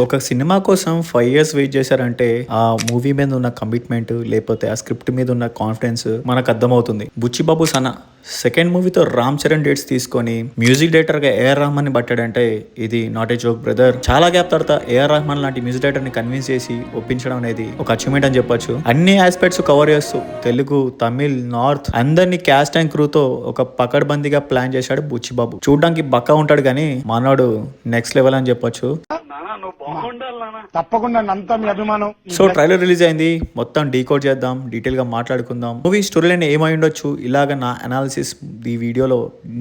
ఒక సినిమా కోసం 5 years wait చేశారంటే ఆ మూవీ మీద ఉన్న కమిట్మెంట్ లేకపోతే ఆ స్క్రిప్ట్ మీద ఉన్న కాన్ఫిడెన్స్ మనకు అర్థమవుతుంది. బుచ్చిబాబు సన సెకండ్ మూవీతో రామ్ చరణ్ డేట్స్ తీసుకొని మ్యూజిక్ డైరెక్టర్ గా ఏఆర్ రెహమాన్ ని పట్టాడంటే ఇది నాట్ ఏ జోక్ బ్రదర్. చాలా గ్యాప్ తర్వాత ఏఆర్ రెహమాన్ లాంటి మ్యూజిక్ డైరెక్టర్ ని కన్విన్స్ చేసి ఒప్పించడం అనేది ఒక అచీవ్మెంట్ అని చెప్పొచ్చు. అన్ని ఆస్పెక్ట్స్ కవర్ చేస్తూ తెలుగు, తమిళ్, నార్త్ అందరినీ క్యాస్ట్ అండ్ క్రూతో ఒక పకడ్బందీగా ప్లాన్ చేశాడు బుచ్చిబాబు. చూడడానికి బక్కా ఉంటాడు కానీ మనోడు నెక్స్ట్ లెవెల్ అని చెప్పొచ్చు. తప్పకుండా అంతా మీ అభిమానం. సో ట్రైలర్ రిలీజ్ అయింది, మొత్తం డీకోడ్ చేద్దాం, డీటెయిల్ గా మాట్లాడుకుందాం. మూవీ స్టోరీ లైన్ ఏమై ఉండొచ్చు, ఇలాగ నా అనాలిసిస్ ఈ వీడియోలో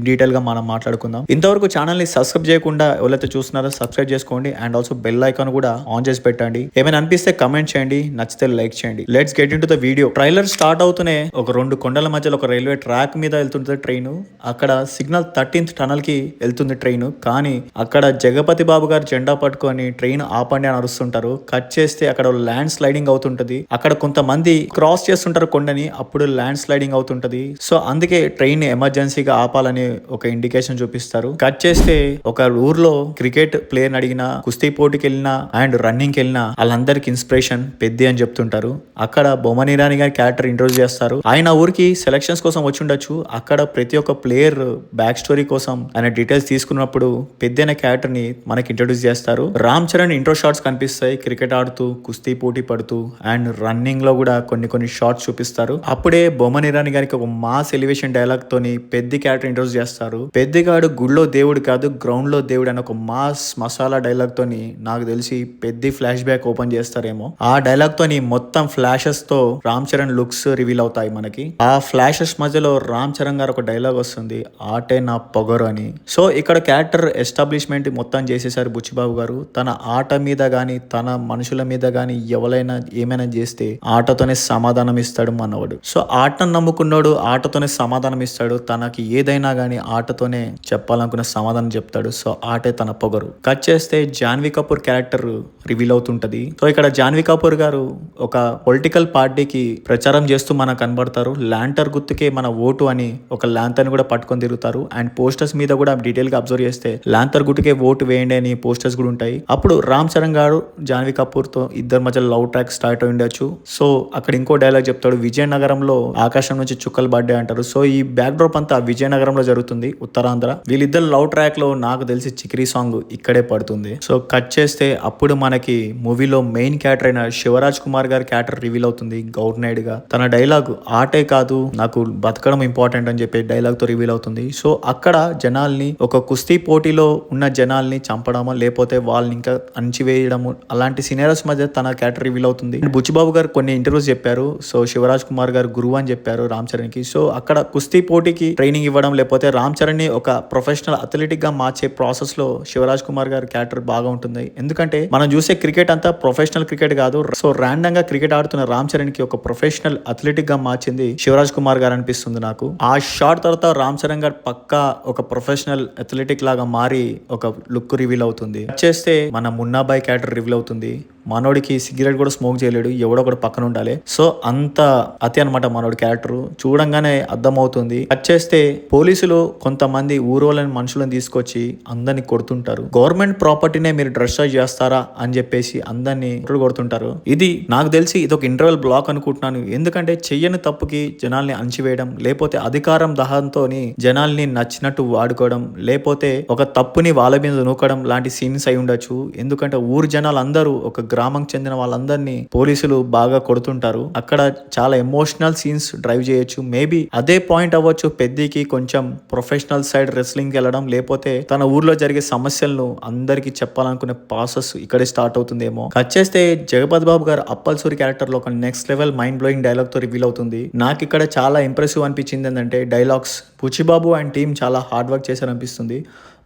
డీటెయిల్ గా మనం మాట్లాడుకుందాం. ఇంతవరకు ఛానల్ ని సబ్స్క్రైబ్ చేయకుండా ఎవరైతే చూస్తున్నారో సబ్స్క్రైబ్ చేసుకోండి అండ్ ఆల్సో బెల్ ఐకాన్ కూడా ఆన్ చేసి పెట్టండి. ఏమైనా అనిపిస్తే కమెంట్ చేయండి, నచ్చితే లైక్ చేయండి. Let's get in to the video. Trailer start అవుతూనే ఒక 2 కొండల మధ్యలో ఒక రైల్వే ట్రాక్ మీద వెళ్తుంది ట్రైన్. అక్కడ సిగ్నల్ 13th టనల్ కి వెళ్తుంది ట్రైన్. కానీ అక్కడ జగపతి బాబు గారు జెండా పట్టుకొని ట్రైన్ ఆపండి అని అరుస్తుంటారు. కట్ చేస్తే అక్కడ ల్యాండ్ స్లైడింగ్ అవుతుంటది. అక్కడ కొంతమంది క్రాస్ చేస్తుంటారు కొండని, అప్పుడు ల్యాండ్ స్లైడింగ్ అవుతుంటది. సో అందుకే ట్రైన్ ఎమర్జెన్సీగా ఆపాలని ఒక ఇండికేషన్ చూపిస్తారు. కట్ చేస్తే ఒక ఊర్లో క్రికెట్ ప్లేయర్ అడిగినా, కుస్తీ పోటీకి వెళ్ళినా అండ్ రన్నింగ్ వెళ్ళినా వాళ్ళందరికి ఇన్స్పిరేషన్ పెద్ది అని చెప్తుంటారు. అక్కడ బొమ్మన్ ఇరానీ గారి క్యారెక్టర్ ఇంట్రొడ్యూస్ చేస్తారు. ఆయన ఊరికి సెలక్షన్స్ కోసం వచ్చి ఉండొచ్చు. అక్కడ ప్రతి ఒక్క ప్లేయర్ బ్యాక్ స్టోరీ కోసం ఆయన డీటెయిల్స్ తీసుకున్నప్పుడు పెద్ద అనే క్యారెక్టర్ ని మనకి ఇంట్రొడ్యూస్ చేస్తారు. రామ్ చరణ్ ఇంట్రో షాట్స్ కనిపిస్తాయి, క్రికెట్ ఆడుతూ కుస్తీ పోటీ పడుతూ అండ్ రన్నింగ్ లో కూడా కొన్ని షాట్స్ చూపిస్తారు. అప్పుడే బొమ్మన్ ఇరానీ గారికి ఒక మాస్ ఎలివేషన్ డైలాగ్ తోని పెద్ద క్యారెక్టర్ ఇంట్రొడ్యూస్ చేస్తారు. పెద్దగాడు గుళ్ళో దేవుడు కాదు గ్రౌండ్ లో దేవుడు అని ఒక మాస్ మసాలా డైలాగ్ తోని నాకు తెలిసి పెద్ద ఫ్లాష్ బ్యాక్ ఓపెన్ చేస్తారేమో. ఆ డైలాగ్ తోని మొత్తం ఫ్లాషెస్ తో రామ్ చరణ్ లుక్స్ రివీల్ అవుతాయి మనకి. ఆ ఫ్లాషెస్ మధ్యలో రామ్ చరణ్ గారు ఒక డైలాగ్ వస్తుంది, ఆటే నా పొగరు అని. సో ఇక్కడ క్యారెక్టర్ ఎస్టాబ్లిష్మెంట్ మొత్తం చేసేసారు బుచ్చిబాబు గారు. తన ఆట మీద గాని తన మనుషుల మీద గాని ఎవరైనా ఏమైనా చేస్తే ఆటతోనే సమాధానం ఇస్తాడు మనవాడు. సో ఆటను నమ్ముకున్నాడు, ఆటతోనే సమాధానం ఇస్తాడు. తనకి ఏదైనా గానీ ఆటతోనే చెప్పాలనుకున్న సమాధానం చెప్తాడు. సో ఆటే తన పొగరు. కట్ చేస్తే జాన్వీ కపూర్ క్యారెక్టర్ రివీల్ అవుతుంటది. సో ఇక్కడ జాన్వీ కపూర్ గారు ఒక పొలిటికల్ పార్టీకి ప్రచారం చేస్తూ మనకు కనబడతారు. ల్యాంటర్ గుర్తుకే మన ఓటు అని ఒక ల్యాంతర్ కూడా పట్టుకొని తిరుగుతారు. అండ్ పోస్టర్స్ మీద కూడా డీటెయిల్ గా అబ్జర్వ్ చేస్తే ల్యాంతర్ గుర్తుకే ఓటు వేయండి అని పోస్టర్స్ కూడా ఉంటాయి. అప్పుడు రామ్ చరణ్ గారు జాన్వీ కపూర్ తో ఇద్దరు మధ్య లవ్ ట్రాక్ స్టార్ట్ అయి ఉండొచ్చు. సో అక్కడ ఇంకో డైలాగ్ చెప్తాడు, విజయనగరంలో ఆకాశం నుంచి చుక్కలు పడ్డాయి అంటారు. సో ఈ బ్యాక్ డ్రాప్ అంతా విజయనగరంలో జరుగుతుంది, ఉత్తరాంధ్ర. వీళ్ళిద్దరు లవ్ ట్రాక్ లో నాకు తెలిసి చిక్రీ సాంగ్ ఇక్కడే పడుతుంది. సో కట్ చేస్తే అప్పుడు మనకి మూవీలో మెయిన్ క్యారెక్టర్ అయిన శివరాజ్ కుమార్ గారి క్యారెక్టర్ రివీల్ అవుతుంది గవర్నైడ్ గా. తన డైలాగ్ ఆటే కాదు నాకు బతకడం ఇంపార్టెంట్ అని చెప్పి డైలాగ్ తో రివీల్ అవుతుంది. సో అక్కడ జనాల్ని ఒక కుస్తీ పోటీలో ఉన్న జనాల్ని చంపడమో లేకపోతే వాళ్ళని ఇంకా అణిచివేయడము అలాంటి సినిమాస్ మధ్య తన క్యారెక్టర్ రివీల్ అవుతుంది. బుచ్చిబాబు గారు కొన్ని ఇంటర్వ్యూస్ చెప్పారు. సో శివరాజ్ కుమార్ గారు గురువు అని చెప్పారు రామ్ చరణ్ కి. సో అక్కడ కుస్తీ పోటీకి ట్రైనింగ్ ఇవ్వడం లేకపోతే రామ్ చరణ్ ని ఒక ప్రొఫెషనల్ అథ్లెటిక్ గా మార్చే ప్రాసెస్ లో శివరాజ్ కుమార్ గారి క్యారెక్టర్ బాగా ఉంటుంది. ఎందుకంటే మనం చూసే క్రికెట్ అంతా ప్రొఫెషనల్ క్రికెట్ కాదు. సో ర్యాండమ్ గా క్రికెట్ ఆడుతున్న రామ్ చరణ్ కి ఒక ప్రొఫెషనల్ అథ్లెటిక్ గా మార్చింది శివరాజ్ కుమార్ గారు అనిపిస్తుంది నాకు. ఆ షాట్ తర్వాత రామ్ చరణ్ గారు పక్కా ఒక ప్రొఫెషనల్ అథ్లెటిక్ లాగా మారి ఒక లుక్ రివీల్ అవుతుంది. చేస్తే మన మున్నాబాయ్ క్యారెక్టర్ రివీల్ అవుతుంది. మనోడికి సిగరెట్ కూడా స్మోక్ చేయలేడు, ఎవడో ఒకటి పక్కన ఉండాలి. సో అంత అతి అనమాట మనోడి క్యారెక్టర్. చూడంగానే అర్థమవుతుంది. వచ్చేస్తే పోలీసులు కొంతమంది ఊరోళ్ళని మనుషులను తీసుకొచ్చి అందరిని కొడుతుంటారు. గవర్నమెంట్ ప్రాపర్టీనే మీరు డిస్ట్రాయ్ చేస్తారా అని చెప్పేసి అందరినీ కొడుతుంటారు. ఇది నాకు తెలిసి ఇది ఒక ఇంటర్వెల్ బ్లాక్ అనుకుంటున్నాను. ఎందుకంటే చెయ్యని తప్పుకి జనాల్ని అణచివేయడం లేకపోతే అధికారం దహంతో జనాల్ని నచ్చినట్టు వాడుకోవడం లేకపోతే ఒక తప్పుని వాళ్ళ మీద నూకడం లాంటి సీన్స్ అయి ఉండొచ్చు. ఎందుకంటే ఊరు జనాలు అందరూ ఒక గ్రామం చెందిన వాళ్ళందరినీ పోలీసులు బాగా కొడుతుంటారు. అక్కడ చాలా ఎమోషనల్ సీన్స్ డ్రైవ్ చేయొచ్చు. మేబీ అదే పాయింట్ అవ్వచ్చు పెద్దకి కొంచెం ప్రొఫెషనల్ సైడ్ రెస్లింగ్ వెళ్ళడం లేకపోతే తన ఊర్లో జరిగే సమస్యలను అందరికి చెప్పాలనుకునే ప్రాసెస్ ఇక్కడే స్టార్ట్ అవుతుందేమో. కట్ చేస్తే జగపతి బాబు గారు అప్పల్సూరి క్యారెక్టర్ లో ఒక next level mind blowing dialogue తో రివీల్ అవుతుంది. నాకు ఇక్కడ చాలా ఇంప్రెసివ్ అనిపించింది ఏంటంటే డైలాగ్స్. బుచ్చిబాబు అండ్ టీమ్ చాలా హార్డ్ వర్క్ చేశారనిపిస్తుంది.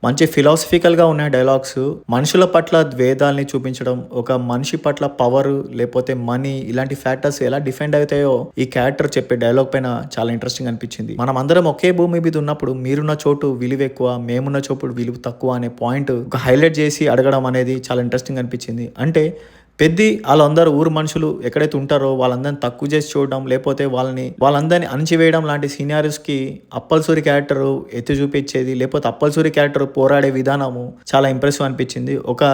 మంచి ఫిలాసఫికల్ గా ఉన్నాయి డైలాగ్స్. మనుషుల పట్ల ద్వేదాల్ని చూపించడం, ఒక మనిషి పట్ల పవర్ లేకపోతే మనీ ఇలాంటి ఫ్యాక్టర్స్ ఎలా డిఫెండ్ అవుతాయో ఈ క్యారెక్టర్ చెప్పే డైలాగ్ పైన చాలా ఇంట్రెస్టింగ్ అనిపించింది. మనం అందరం ఒకే భూమి మీద ఉన్నప్పుడు మీరున్న చోటు విలువ ఎక్కువ, మేమున్న చోటు విలువ తక్కువ అనే పాయింట్ ఒక హైలైట్ చేసి అడగడం అనేది చాలా ఇంట్రెస్టింగ్ అనిపించింది. అంటే పెద్ది వాళ్ళందరూ ఊరు మనుషులు ఎక్కడైతే ఉంటారో వాళ్ళందరిని తక్కువ చేసి చూడడం, లేకపోతే వాళ్ళందరినీ అణిచివేయడం లాంటి సీనియర్స్ కి అప్పల్సూరి క్యారెక్టర్ ఎత్తి చూపించేది, లేకపోతే అప్పల్సూరి క్యారెక్టర్ పోరాడే విధానము చాలా ఇంప్రెసివ్ అనిపించింది. ఒక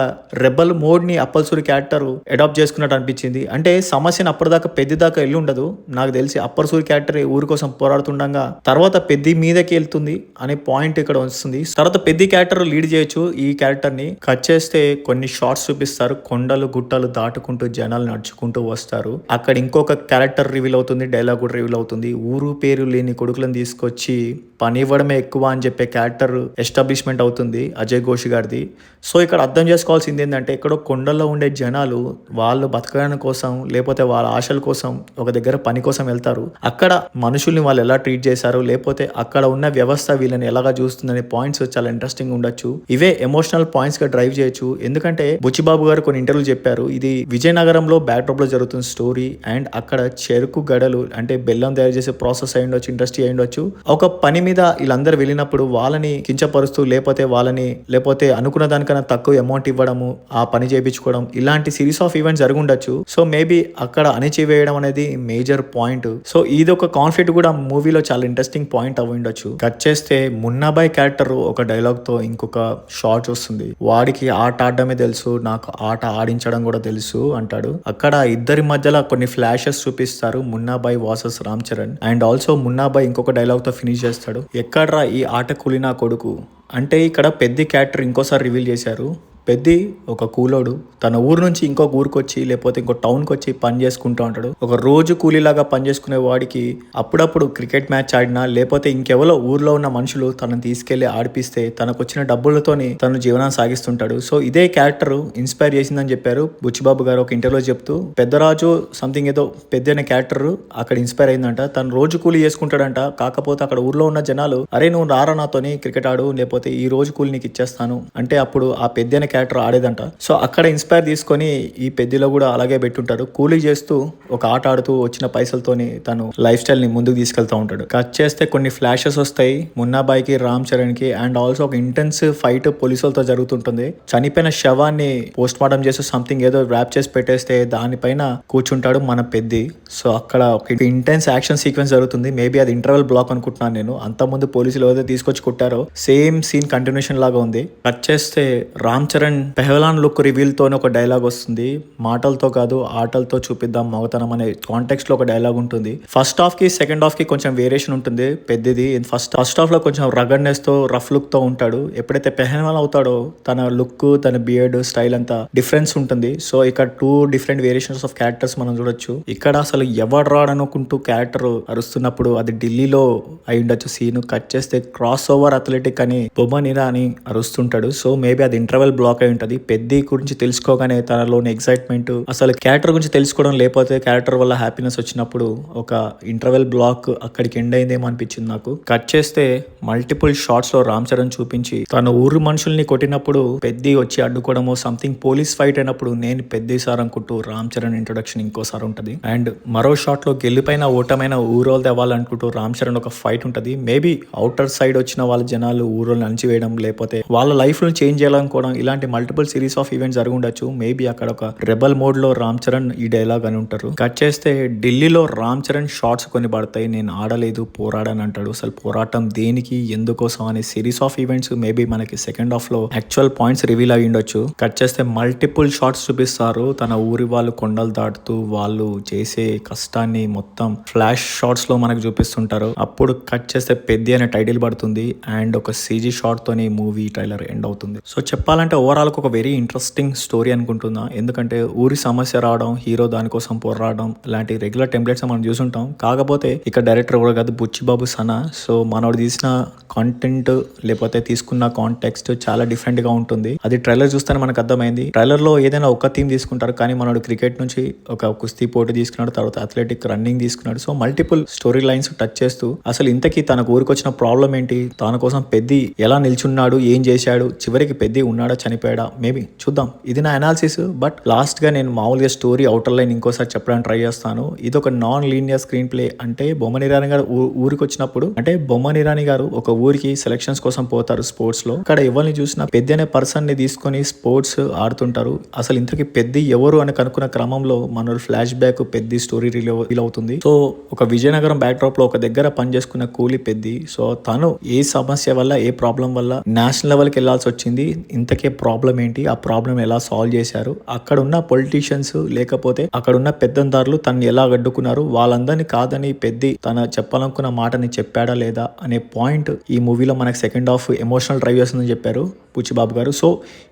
రెబల్ మోడ్ ని అప్పల్సూరి క్యారెక్టర్ అడాప్ట్ చేసుకున్నట్టు అనిపించింది. అంటే సమస్యను అప్పటిదాకా పెద్ది దాకా వెళ్ళి ఉండదు. నాకు తెలిసి అప్పల్సూరి క్యారెక్టర్ ఊరి కోసం పోరాడుతుండగా తర్వాత పెద్ది మీదకి వెళ్తుంది అనే పాయింట్ ఇక్కడ వస్తుంది. తర్వాత పెద్ది క్యారెక్టర్ లీడ్ చేయొచ్చు ఈ క్యారెక్టర్ ని. కట్ చేస్తే కొన్ని షార్ట్స్ చూపిస్తారు. కొండలు గుట్టలు దాటుకుంటూ జనాలు నడుచుకుంటూ వస్తారు. అక్కడ ఇంకొక క్యారెక్టర్ రివీల్ అవుతుంది, డైలాగ్ కూడా రివీల్ అవుతుంది. ఊరు పేరు లేని కొడుకులను తీసుకొచ్చి పని ఇవ్వడమే ఎక్కువ అని చెప్పే క్యారెక్టర్ ఎస్టాబ్లిష్మెంట్ అవుతుంది అజయ్ ఘోష్ గారిది. సో ఇక్కడ అర్థం చేసుకోవాల్సింది ఏంటంటే, ఎక్కడో కొండల్లో ఉండే జనాలు వాళ్ళు బతకడానికి కోసం, లేకపోతే వాళ్ళ ఆశల కోసం ఒక దగ్గర పని కోసం వెళ్తారు. అక్కడ మనుషుల్ని వాళ్ళు ఎలా ట్రీట్ చేశారు, లేకపోతే అక్కడ ఉన్న వ్యవస్థ వీళ్ళని ఎలాగా చూస్తుందనే పాయింట్స్ చాలా ఇంట్రెస్టింగ్ ఉండొచ్చు. ఇవే ఎమోషనల్ పాయింట్స్ గా డ్రైవ్ చేయొచ్చు. ఎందుకంటే బుచ్చిబాబు గారు కొన్ని ఇంటర్వ్యూ చెప్పారు, ఇది విజయనగరంలో బ్యాక్డ్రాప్ లో జరుగుతున్న స్టోరీ అండ్ అక్కడ చెరుకు గడలు అంటే బెల్లం తయారు చేసే ప్రాసెస్ అయి ఉండొచ్చు, ఇండస్ట్రీ అయి ఉండొచ్చు. ఒక పని మీద వీళ్ళందరూ వెళ్ళినప్పుడు వాళ్ళని కించపరుస్తూ, లేకపోతే అనుకున్న దానికన్నా తక్కువ అమౌంట్ ఇవ్వడము, ఆ పని చేయించుకోవడం, ఇలాంటి సిరీస్ ఆఫ్ ఈవెంట్స్ జరుగుండొచ్చు. సో మేబీ అక్కడ అణిచివేయడం అనేది మేజర్ పాయింట్. సో ఇది ఒక కాన్ఫ్లిక్ట్ కూడా మూవీలో చాలా ఇంట్రెస్టింగ్ పాయింట్ అవి ఉండొచ్చు. కట్ చేస్తే మున్నాబాయ్ క్యారెక్టర్ ఒక డైలాగ్ తో ఇంకొక షార్ట్ వస్తుంది. వాడికి ఆట ఆడడమే తెలుసు, నాకు ఆట ఆడించడం కూడా తెలుసు అంటాడు. అక్కడ ఇద్దరి మధ్యలో కొన్ని ఫ్లాషెస్ చూపిస్తారు, Munnabhai versus Ram Charan. And also Munnabhai ఇంకొక డైలాగ్ తో ఫినిష్ చేస్తాడు, ఎక్కడ్రా ఈ ఆట కూలినా కొడుకు అంటే. ఇక్కడ పెద్ద క్యారెక్టర్ ఇంకోసారి రివీల్ చేశారు. పెద్ది ఒక కూలోడు తన ఊరు నుంచి ఇంకొక ఊరికి వచ్చి, లేకపోతే ఇంకో టౌన్కి వచ్చి పని చేసుకుంటూ ఉంటాడు. ఒక రోజు కూలీలాగా పని చేసుకునే వాడికి అప్పుడప్పుడు క్రికెట్ మ్యాచ్ ఆడినా, లేకపోతే ఇంకెవరో ఊర్లో ఉన్న మనుషులు తనను తీసుకెళ్లి ఆడిపిస్తే తనకు వచ్చిన డబ్బులతోని తను జీవనాన్ని సాగిస్తుంటాడు. సో ఇదే క్యారెక్టర్ ఇన్స్పైర్ చేసిందని చెప్పారు బుచ్చిబాబు గారు ఒక ఇంటర్వ్యూలో చెప్తూ. పెద్దరాజు సంథింగ్ ఏదో పెద్ద అనే క్యారెక్టర్ అక్కడ ఇన్స్పైర్ అయిందంట. తను రోజు కూలీ చేసుకుంటాడంట. కాకపోతే అక్కడ ఊర్లో ఉన్న జనాలు, అరే నువ్వు రారా నాతోని క్రికెట్ ఆడు, లేకపోతే ఈ రోజు కూలీ నీకు ఇచ్చేస్తాను అంటే అప్పుడు ఆ పెద్ద క్యారెక్టర్ ఆడేదంట. సో అక్కడ ఇన్స్పైర్ తీసుకొని ఈ పెద్దిలో కూడా అలాగే పెట్టుంటారు. కూలీ చేస్తూ ఒక ఆట ఆడుతూ వచ్చిన పైసలతోని తను లైఫ్ స్టైల్ ని ముందుకు తీసుకెళ్తా ఉంటాడు. కట్ చేస్తే కొన్ని ఫ్లాషెస్ వస్తాయి మున్నాబాయ్కి, రామ్ చరణ్ కి. అండ్ ఆల్సో ఒక ఇంటెన్సివ్ ఫైట్ పోలీసులతో జరుగుతుంటుంది. చనిపోయిన శవాన్ని పోస్ట్ మార్టం చేస్తూ సంథింగ్ ఏదో ర్యాప్ చేసి పెట్టేస్తే దానిపైన కూర్చుంటాడు మన పెద్ది. సో అక్కడ ఒక ఇంటెన్స్ యాక్షన్ సీక్వెన్స్ జరుగుతుంది. మేబీ అది ఇంటర్వెల్ బ్లాక్ అనుకుంటున్నాను నేను. అంత ముందు పోలీసులు ఏదైతే తీసుకొచ్చి కొట్టారో సేమ్ సీన్ కంటిన్యూషన్ లాగా ఉంది. కట్ చేస్తే రామ్ చరణ్ పెహ్లాన్ లుక్ రివీల్ తోనే ఒక డైలాగ్ వస్తుంది. మాటలతో కాదు ఆటలతో చూపిద్దాం మగతనం అనే కాంటెక్స్ట్ లో ఒక డైలాగ్ ఉంటుంది. ఫస్ట్ హాఫ్ కి సెకండ్ హాఫ్ కి కొంచెం వేరియేషన్ ఉంటుంది పెద్దది. ఫస్ట్ హాఫ్ లో కొంచెం రగడ్నెస్ తో రఫ్ లుక్ తో ఉంటాడు. ఎప్పుడైతే పెహ్లాన్ అవుతాడో తన లుక్, తన బియర్డ్ స్టైల్ అంతా డిఫరెన్స్ ఉంటుంది. సో ఇక్కడ 2 డిఫరెంట్ వేరియేషన్స్ ఆఫ్ క్యారెక్టర్స్ మనం చూడొచ్చు. ఇక్కడ అసలు ఎవడు రాడనుకుంటూ క్యారెక్టర్ అరుస్తున్నప్పుడు అది ఢిల్లీలో అయి ఉండొచ్చు సీన్. కట్ చేస్తే క్రాస్ ఓవర్ అథ్లెటిక్ అని బొమ్మనిరా అని అరుస్తుంటాడు. సో మేబీ అది ఇంటర్వెల్ బ్లాక్ అయి ఉంటది. పెద్ది గురించి తెలుసుకోగానే తనలోని ఎక్సైట్మెంట్, అసలు క్యారెక్టర్ గురించి తెలుసుకోవడం, లేకపోతే క్యారెక్టర్ వల్ల హ్యాపీనెస్ వచ్చినప్పుడు ఒక ఇంటర్వెల్ బ్లాక్ అక్కడికి ఎండ్ అయిందేమో అనిపించింది నాకు. కట్ చేస్తే మల్టిపుల్ షార్ట్స్ లో రామ్ చరణ్ చూపించి తన ఊరు మనుషుల్ని కొట్టినప్పుడు పెద్ది వచ్చి అడ్డుకోవడము, సంథింగ్ పోలీస్ ఫైట్ అయినప్పుడు నేను పెద్ది సార్ అనుకుంటూ రామ్ చరణ్ ఇంట్రొడక్షన్ ఇంకోసారి ఉంటది. అండ్ మరో షాట్ లో గెలిపైన ఓటమైన ఊరోలు తేవాలనుకుంటూ రామ్ చరణ్ ఒక ఫైట్ ఉంటది. మేబీ అవుటర్ సైడ్ వచ్చిన వాళ్ళ జనాలు ఊరోళ్ళు అణచివేయడం, లేకపోతే వాళ్ళ లైఫ్ ను చేంజ్ చేయాలనుకోవడం, ఇలాంటి మల్టిపుల్ సిరీస్ ఆఫ్ ఈవెంట్స్ జరుగుండొచ్చు. మేబీ అక్కడ ఒక రెబల్ మోడ్ లో రామ్ చరణ్ ఈ డైలాగ్ అని ఉంటారు. కట్ చేస్తే ఢిల్లీలో రామ్ చరణ్ షార్ట్స్ కొన్ని పడతాయి. నేను ఆడలేదు పోరాడని అంటాడు. అసలు పోరాటం దేనికి, ఎందుకోసం అనే సిరీస్ ఆఫ్ ఈవెంట్స్ మేబీ మనకి సెకండ్ హాఫ్ లో యాక్చువల్ పాయింట్స్ రివీల్ అయ్యి ఉండొచ్చు. కట్ చేస్తే మల్టిపుల్ షార్ట్స్ చూపిస్తారు. తన ఊరి వాళ్ళు కొండలు దాటుతూ వాళ్ళు చేసే కష్టాన్ని మొత్తం ఫ్లాష్ షార్ట్స్ లో మనకు చూపిస్తుంటారు. అప్పుడు కట్ చేస్తే పెద్ది అనే టైటిల్ పడుతుంది అండ్ ఒక CG షార్ట్ తోని మూవీ ట్రైలర్ ఎండ్ అవుతుంది. సో చెప్పాలంటే ఓవరాల్ ఒక వెరీ ఇంట్రెస్టింగ్ స్టోరీ అనుకుంటున్నా. ఎందుకంటే ఊరి సమస్య రావడం, హీరో దానికోసం పోరాడడం, ఇలాంటి రెగ్యులర్ టెంప్లెట్స్ మనం చూసుంటాం. కాకపోతే ఇక్కడ డైరెక్టర్ కూడా కాదు బుచ్చిబాబు సనా. సో మనోడు తీసిన కాంటెంట్ లేకపోతే తీసుకున్న కాంటెక్స్ట్ చాలా డిఫరెంట్ గా ఉంటుంది. అది ట్రైలర్ చూస్తేనే మనకు అర్థమైంది. ట్రైలర్ లో ఏదైనా ఒక థీమ్ తీసుకుంటారు, కానీ మనోడు క్రికెట్ నుంచి ఒక కుస్తీ పోటీ తీసుకున్నాడు, తర్వాత అథ్లెటిక్ రన్నింగ్ తీసుకున్నాడు. So multiple story lines touch చేస్తూ అసలు ఇంతకీ తనకు ఊరికి వచ్చిన ప్రాబ్లం ఏంటి, తన కోసం పెద్ది ఎలా నిల్చున్నాడు, ఏం చేశాడు, చివరికి పెద్ది ఉన్నాడా చనిపోయాడు చనిపోయాడా మేబీ చూద్దాం. ఇది నా అనాలిసిస్. బట్ లాస్ట్ గా నేను మామూలుగా స్టోరీ అవుటర్ లైన్ ఇంకోసారి చెప్పడానికి ట్రై చేస్తాను. ఇది ఒక నాన్ లీనియర్ స్క్రీన్ ప్లే. అంటే బొమ్మన్ ఇరానీ గారు ఊరికి వచ్చినప్పుడు, అంటే బొమ్మన్ ఇరానీ గారు ఒక ఊరికి సెలక్షన్స్ కోసం పోతారు స్పోర్ట్స్ లో. అక్కడ ఎవరిని చూసినా పెద్ద అనే పర్సన్ ని తీసుకొని స్పోర్ట్స్ ఆడుతుంటారు. అసలు ఇంతకీ పెద్ద ఎవరు అని కనుక్కున్న క్రమంలో మన ఫ్లాష్ బ్యాక్ పెద్ద స్టోరీ రీల్ అవుతుంది. సో ఒక విజయనగరం బ్యాక్ డ్రాప్ లో ఒక దగ్గర పని చేసుకున్న కూలీ పెద్ది. సో తను ఏ సమస్య వల్ల, ఏ ప్రాబ్లం వల్ల నేషనల్ లెవెల్ కి వెళ్లాల్సి వచ్చింది, ఇంతకే ప్రాబ్లం ఏంటి, ఆ ప్రాబ్లం ఎలా సాల్వ్ చేశారు, అక్కడ ఉన్న పొలిటీషియన్స్ లేకపోతే అక్కడ ఉన్న పెద్దందారులు తనని ఎలా అడ్డుకున్నారు, వాళ్ళందరినీ కాదని పెద్ది తన చెప్పాలనుకున్న మాటని చెప్పాడా లేదా అనే పాయింట్ ఈ మూవీలో మనకి సెకండ్ హాఫ్ ఎమోషనల్ డ్రైవ్ చేస్తుందని చెప్పారు బుచ్చిబాబు గారు. సో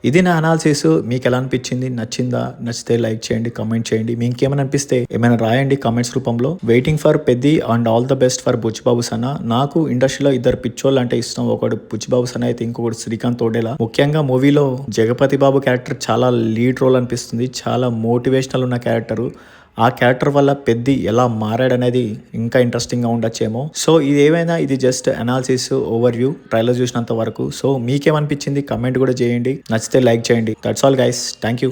ఇది నా అనాలిసిస్. మీకు ఎలా అనిపించింది? నచ్చిందా? నచ్చితే లైక్ చేయండి, కమెంట్ చేయండి. మీకు ఇంకేమైనా అనిపిస్తే ఏమైనా రాయండి కామెంట్స్ రూపంలో. Waiting for Peddi and all the best for Buchibabu Sana. నాకు ఇండస్ట్రీలో ఇద్దరు పిచ్చోళ్ళు అంటే ఇష్టం. ఒకడు బుచ్చిబాబు సన్న అయితే ఇంకొకటి శ్రీకాంత్ తోడేలా. ముఖ్యంగా మూవీలో జగపతి బాబు క్యారెక్టర్ చాలా లీడ్ రోల్ అనిపిస్తుంది. చాలా మోటివేషనల్ ఉన్న క్యారెక్టర్. ఆ క్యారెక్టర్ వల్ల పెద్ది ఎలా మారాడనేది ఇంకా ఇంట్రెస్టింగ్ గా ఉండొచ్చేమో. సో ఇది ఏమైనా ఇది just analysis over view trailer చూసినంత వరకు. సో మీకేమనిపించింది కమెంట్ కూడా చేయండి. నచ్చితే లైక్ చేయండి. That's all guys. Thank you.